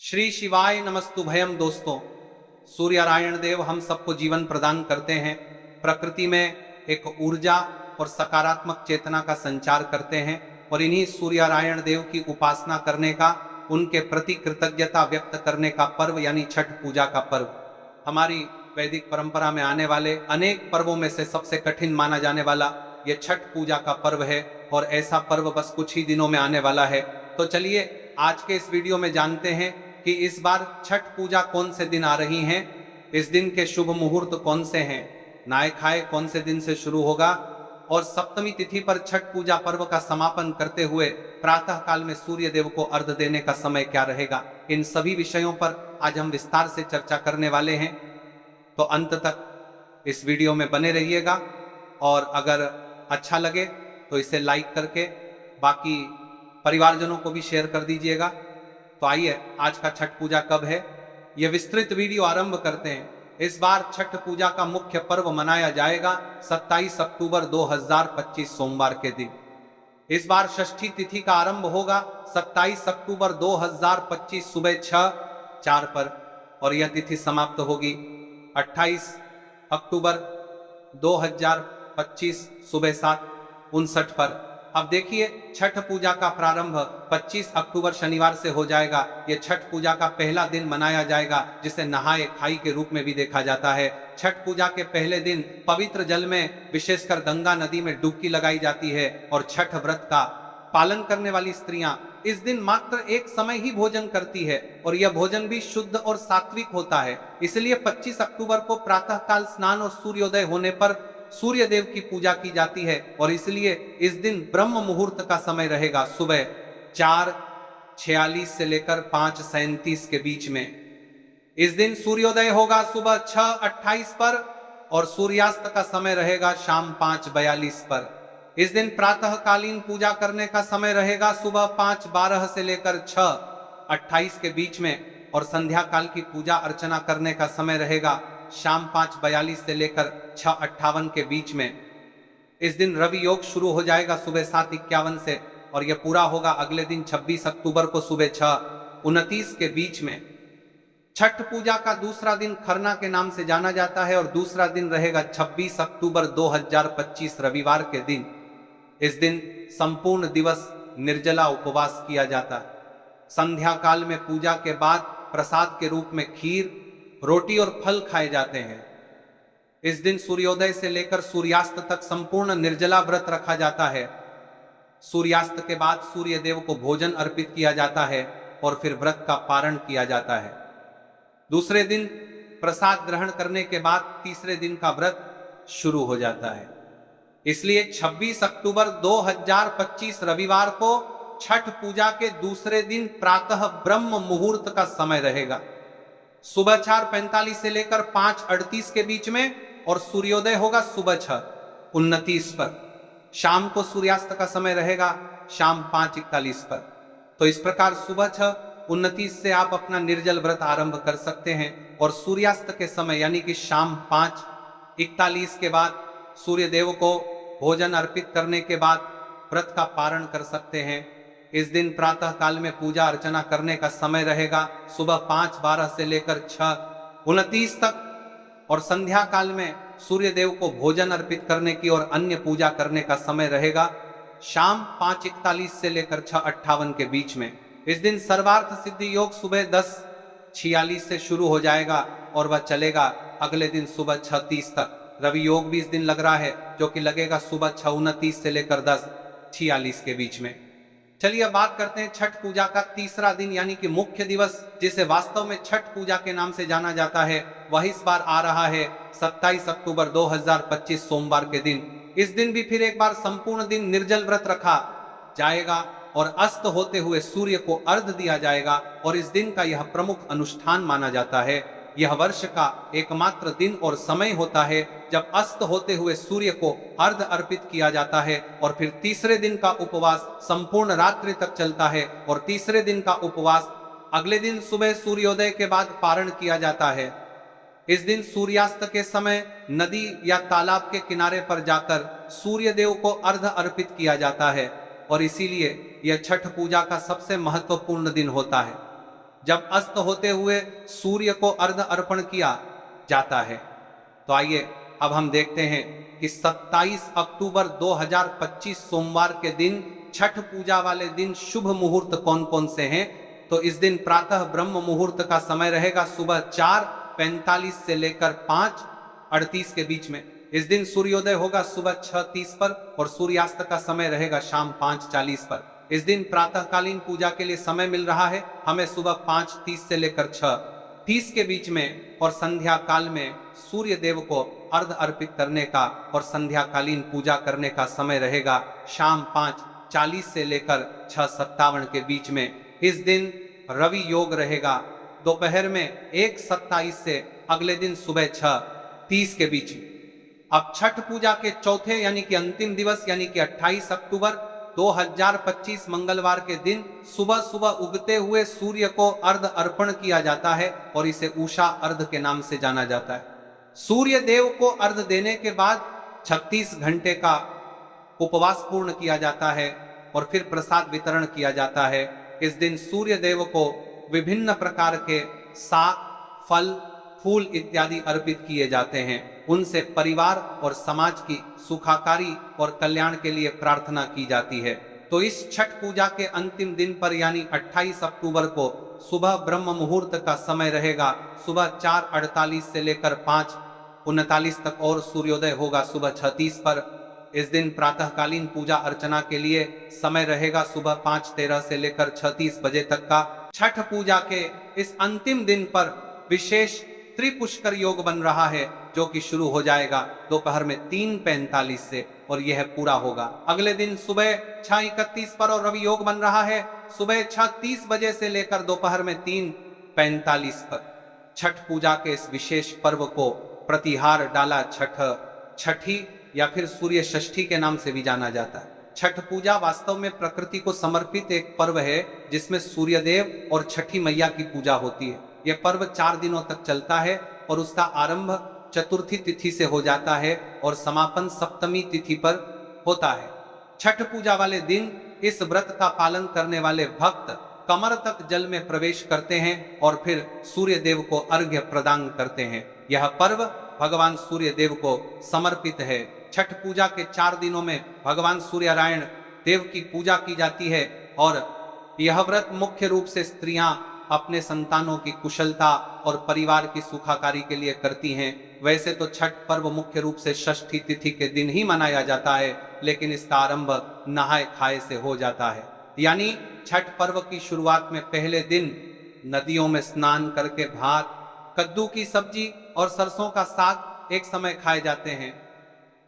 श्री शिवाय नमस्तुभयम। दोस्तों, सूर्यनारायण देव हम सबको जीवन प्रदान करते हैं, प्रकृति में एक ऊर्जा और सकारात्मक चेतना का संचार करते हैं और इन्हीं सूर्यनारायण देव की उपासना करने का, उनके प्रति कृतज्ञता व्यक्त करने का पर्व यानी छठ पूजा का पर्व हमारी वैदिक परंपरा में आने वाले अनेक पर्वों में से सबसे कठिन माना जाने वाला यह छठ पूजा का पर्व है। और ऐसा पर्व बस कुछ ही दिनों में आने वाला है। तो चलिए आज के इस वीडियो में जानते हैं कि इस बार छठ पूजा कौन से दिन आ रही हैं, इस दिन के शुभ मुहूर्त कौन से हैं, नहाय खाए कौन से दिन से शुरू होगा और सप्तमी तिथि पर छठ पूजा पर्व का समापन करते हुए प्रातः काल में सूर्य देव को अर्घ्य देने का समय क्या रहेगा। इन सभी विषयों पर आज हम विस्तार से चर्चा करने वाले हैं, तो अंत तक इस वीडियो में बने रहिएगा और अगर अच्छा लगे तो इसे लाइक करके बाकी परिवारजनों को भी शेयर कर दीजिएगा। तो आइए आज का छठ पूजा कब है यह विस्तृत वीडियो आरंभ करते हैं। इस बार छठ पूजा का मुख्य पर्व मनाया जाएगा 27 अक्टूबर 2025 सोमवार के दिन। इस बार षष्ठी तिथि का आरंभ होगा 27 अक्टूबर 2025 सुबह 6:04 पर और यह तिथि समाप्त होगी 28 अक्टूबर 2025 सुबह 7:59 पर। अब देखिए, छठ पूजा का प्रारंभ 25 अक्टूबर शनिवार से हो जाएगा। यह छठ पूजा का पहला दिन मनाया जाएगा, जिसे नहाए खाई के रूप में भी देखा जाता है। छठ पूजा के पहले दिन पवित्र जल में, विशेषकर गंगा नदी में डुबकी लगाई जाती है और छठ व्रत का पालन करने वाली स्त्रियां इस दिन मात्र एक समय ही भोजन करती है और यह भोजन भी शुद्ध और सात्विक होता है। इसलिए 25 अक्टूबर को प्रातः काल स्नान और सूर्योदय होने पर सूर्य देव की पूजा की जाती है और इसलिए इस दिन ब्रह्म मुहूर्त का समय रहेगा सुबह 4:46 से लेकर 5:37 के बीच में। इस दिन सूर्योदय होगा सुबह 6:28 पर और सूर्यास्त का समय रहेगा शाम 5:42 पर। इस दिन प्रातः कालीन पूजा करने का समय रहेगा सुबह 5:12 से लेकर 6:28 के बीच में और संध्या काल की पूजा अर्चना करने का समय रहेगा शाम 5:42 से लेकर 6:58 के बीच में। इस दिन रवि योग शुरू हो जाएगा सुबह 7:51 से और यह पूरा होगा अगले दिन 26 अक्टूबर को सुबह 6:29 के बीच में। छठ पूजा का दूसरा दिन खरना के नाम से जाना जाता है और दूसरा दिन रहेगा 26 अक्टूबर 2025 रविवार के दिन। इस दिन संपूर्ण दिवस निर्जला उपवास किया जाता है। संध्या काल में पूजा के बाद प्रसाद के रूप में खीर, रोटी और फल खाए जाते हैं। इस दिन सूर्योदय से लेकर सूर्यास्त तक संपूर्ण निर्जला व्रत रखा जाता है। सूर्यास्त के बाद सूर्य देव को भोजन अर्पित किया जाता है और फिर व्रत का पारण किया जाता है। दूसरे दिन प्रसाद ग्रहण करने के बाद तीसरे दिन का व्रत शुरू हो जाता है। इसलिए 26 अक्टूबर 2025 रविवार को छठ पूजा के दूसरे दिन प्रातः ब्रह्म मुहूर्त का समय रहेगा सुबह 4:45 से लेकर 5:38 के बीच में और सूर्योदय होगा सुबह 6:29 पर। शाम को सूर्यास्त का समय रहेगा शाम 5:41 पर। तो इस प्रकार सुबह 6:29 से आप अपना निर्जल व्रत आरंभ कर सकते हैं और सूर्यास्त के समय यानी कि शाम 5:41 के बाद सूर्य देव को भोजन अर्पित करने के बाद व्रत का पारण कर सकते हैं। इस दिन प्रातः काल में पूजा अर्चना करने का समय रहेगा सुबह 5:12 से लेकर 6:29 तक और संध्या काल में सूर्य देव को भोजन अर्पित करने की और अन्य पूजा करने का समय रहेगा शाम 5:41 से लेकर 6:58 के बीच में। इस दिन सर्वार्थ सिद्धि योग सुबह 10:46 से शुरू हो जाएगा और वह चलेगा अगले दिन सुबह 6:30 तक। रवि योग भी इस दिन लग रहा है जो कि लगेगा सुबह 6:29 से लेकर 10:46 के बीच में। चलिए अब बात करते हैं छठ पूजा का तीसरा दिन यानी कि मुख्य दिवस, जिसे वास्तव में छठ पूजा के नाम से जाना जाता है। वह इस बार आ रहा है 27 अक्टूबर 2025 सोमवार के दिन। इस दिन भी फिर एक बार संपूर्ण दिन निर्जल व्रत रखा जाएगा और अस्त होते हुए सूर्य को अर्घ्य दिया जाएगा और इस दिन का यह प्रमुख अनुष्ठान माना जाता है। यह वर्ष का एकमात्र दिन और समय होता है जब अस्त होते हुए सूर्य को अर्घ्य अर्पित किया जाता है और फिर तीसरे दिन का उपवास संपूर्ण रात्रि तक चलता है और तीसरे दिन का उपवास अगले दिन सुबह सूर्योदय के बाद पारण किया जाता है। इस दिन सूर्यास्त के समय नदी या तालाब के किनारे पर जाकर सूर्य देव को अर्घ्य अर्पित किया जाता है और इसीलिए यह छठ पूजा का सबसे महत्वपूर्ण दिन होता है। जब अस्त होते हुए सूर्य को अर्घ्य अर्पण किया जाता है। तो आइए अब हम देखते हैं कि 27 अक्टूबर 2025 सोमवार के दिन छठ पूजा वाले दिन शुभ मुहूर्त कौन कौन से हैं। तो इस दिन प्रातः ब्रह्म मुहूर्त का समय रहेगा सुबह 4:45 से लेकर 5:38 के बीच में। इस दिन सूर्योदय होगा सुबह 6:30 पर और सूर्यास्त का समय रहेगा शाम 5:40 पर। इस दिन प्रातःकालीन पूजा के लिए समय मिल रहा है हमें सुबह 5:30 से लेकर 6:30 के बीच में और संध्या काल में सूर्य देव को अर्घ्य अर्पित करने का और संध्याकालीन पूजा करने का समय रहेगा शाम 5:40 से लेकर 6:57 के बीच में। इस दिन रवि योग रहेगा दोपहर में 1:27 से अगले दिन सुबह 6:30 के बीच। अब छठ पूजा के चौथे यानी कि अंतिम दिवस यानी कि 28 अक्टूबर 2025 मंगलवार के दिन सुबह सुबह उगते हुए सूर्य को अर्घ्य अर्पण किया जाता है और इसे उषा अर्घ्य के नाम से जाना जाता है। सूर्य देव को अर्घ्य देने के बाद 36 घंटे का उपवास पूर्ण किया जाता है और फिर प्रसाद वितरण किया जाता है। इस दिन सूर्य देव को विभिन्न प्रकार के साग, फल, फूल इत्यादि अर्पित किए जाते हैं। उनसे परिवार और समाज की सुखाकारी और कल्याण के लिए प्रार्थना की जाती है। तो इस छठ पूजा के अंतिम दिन पर यानी 28 अक्टूबर को सुबह ब्रह्म मुहूर्त का समय रहेगा सुबह 4:48 से लेकर 5:39 तक और सूर्योदय होगा सुबह 6:30 पर। इस दिन प्रातःकालीन पूजा अर्चना के लिए समय रहेगा सुबह 5:13 से लेकर 6:30 बजे तक का। छठ पूजा के इस अंतिम दिन पर विशेष त्रिपुष्कर योग बन रहा है जो कि शुरू हो जाएगा दोपहर में 3:45 से और यह पूरा होगा अगले दिन सुबह 6:31 पर और रवि योग बन रहा है सुबह 6:30 बजे से लेकर दोपहर में 3:45 पर। छठ पूजा के इस विशेष पर्व को प्रतिहार डाला छठी या फिर सूर्य षष्ठी के नाम से भी जाना जाता है। छठ पूजा वास्तव में प्रकृति को समर्पित एक पर्व है जिसमें सूर्यदेव और छठी मैया की पूजा होती है। यह पर्व 4 दिनों तक चलता है और उसका आरंभ चतुर्थी तिथि से हो जाता है और समापन सप्तमी तिथि पर होता है। छठ पूजा वाले दिन इस व्रत का पालन करने वाले भक्त कमर तक जल में प्रवेश करते हैं और फिर सूर्य देव को अर्घ्य प्रदान करते हैं। यह पर्व भगवान सूर्य देव को समर्पित है। छठ पूजा के 4 दिनों में भगवान सूर्यनारायण देव की पूजा की जाती है और यह व्रत मुख्य रूप से स्त्रियां अपने संतानों की कुशलता और परिवार की सुखाकारी के लिए करती हैं। वैसे तो छठ पर्व मुख्य रूप से षष्ठी तिथि के दिन ही मनाया जाता है, लेकिन इसका आरंभ नहाए खाए से हो जाता है। यानी छठ पर्व की शुरुआत में पहले दिन नदियों में स्नान करके भात, कद्दू की सब्जी और सरसों का साग एक समय खाए जाते हैं।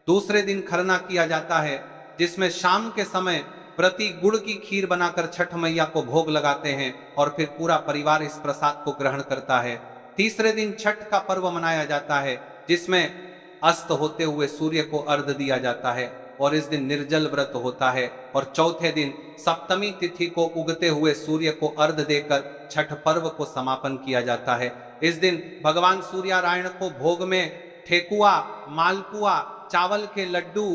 दूसरे दिन खरना किया जाता है जिसमें शाम के समय व्रती गुड़ की खीर बनाकर छठ मैया को भोग लगाते हैं और फिर पूरा परिवार इस प्रसाद को ग्रहण करता है। तीसरे दिन छठ का पर्व मनाया जाता है जिसमें अस्त होते हुए सूर्य को अर्घ्य दिया जाता है और इस दिन निर्जल व्रत होता है। और चौथे दिन सप्तमी तिथि को उगते हुए सूर्य को अर्घ्य देकर छठ पर्व को समापन किया जाता है। इस दिन भगवान सूर्यनारायण को भोग में ठेकुआ, मालपुआ, चावल के लड्डू,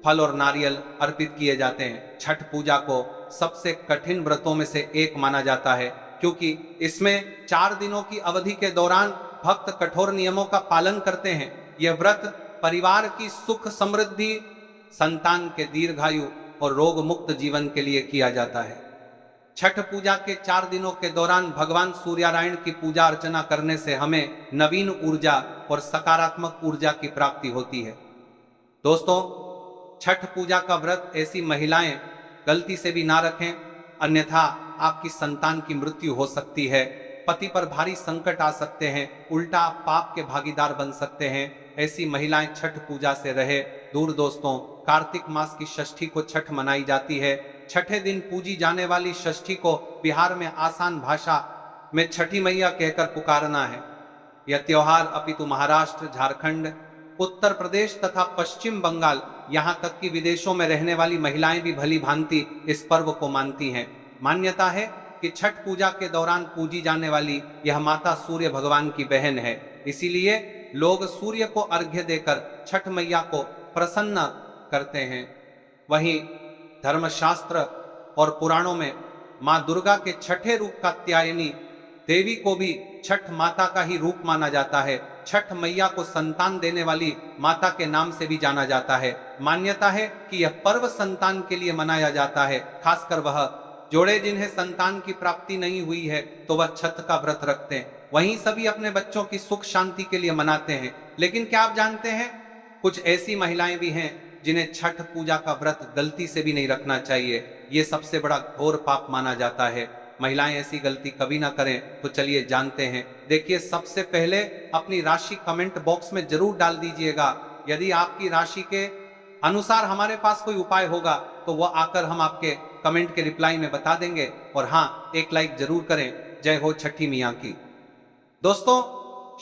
फल और नारियल अर्पित किए जाते हैं। छठ पूजा को सबसे कठिन व्रतों में से एक माना जाता है क्योंकि इसमें 4 दिनों की अवधि के दौरान भक्त कठोर नियमों का पालन करते हैं। यह व्रत परिवार की सुख समृद्धि, संतान के दीर्घायु और रोग मुक्त जीवन के लिए किया जाता है। छठ पूजा के 4 दिनों के दौरान भगवान सूर्यनारायण की पूजा अर्चना करने से हमें नवीन ऊर्जा और सकारात्मक ऊर्जा की प्राप्ति होती है। दोस्तों, छठ पूजा का व्रत ऐसी महिलाएं गलती से भी ना रखें, अन्यथा आपकी संतान की मृत्यु हो सकती है, पति पर भारी संकट आ सकते हैं, उल्टा आप पाप के भागीदार बन सकते हैं। ऐसी महिलाएं छठ पूजा से रहे दूर। दोस्तों, कार्तिक मास की षष्ठी को छठ मनाई जाती है। छठे दिन पूजी जाने वाली षष्ठी को बिहार में आसान भाषा में छठी मैया कहकर पुकारना है। यह त्योहार अपितु महाराष्ट्र, झारखंड, उत्तर प्रदेश तथा पश्चिम बंगाल, यहाँ तक कि विदेशों में रहने वाली महिलाएं भी भली भांति इस पर्व को मानती हैं। मान्यता है कि छठ पूजा के दौरान पूजी जाने वाली यह माता सूर्य भगवान की बहन है, इसीलिए लोग सूर्य को अर्घ्य देकर छठ मैया को प्रसन्न करते हैं। वहीं धर्मशास्त्र और पुराणों में मां दुर्गा के छठे रूप कात्यायनी देवी को भी छठ माता का ही रूप माना जाता है। छठ मैया को संतान देने वाली माता के नाम से भी जाना जाता है। मान्यता है कि यह पर्व संतान के लिए मनाया जाता है, खासकर वह जोड़े जिन्हें संतान की प्राप्ति नहीं हुई है तो वह छठ का व्रत रखते हैं। वहीं सभी अपने बच्चों की सुख शांति के लिए मनाते हैं। लेकिन क्या आप जानते हैं, कुछ ऐसी महिलाएं भी हैं जिन्हें छठ पूजा का व्रत गलती से भी नहीं रखना चाहिए। ये सबसे बड़ा घोर पाप माना जाता है। महिलाएं ऐसी गलती कभी ना करें। तो चलिए जानते हैं। देखिए, सबसे पहले अपनी राशि कमेंट बॉक्स में जरूर डाल दीजिएगा। यदि आपकी राशि के अनुसार हमारे पास कोई उपाय होगा तो वह आकर हम आपके कमेंट के रिप्लाई में बता देंगे। और हाँ, एक लाइक जरूर करें। जय हो छठी मियाँ की। दोस्तों,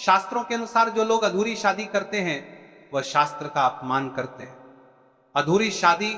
शास्त्रों के अनुसार जो लोग अधूरी शादी करते हैं वह शास्त्र का अपमान करते हैं। अधूरी शादी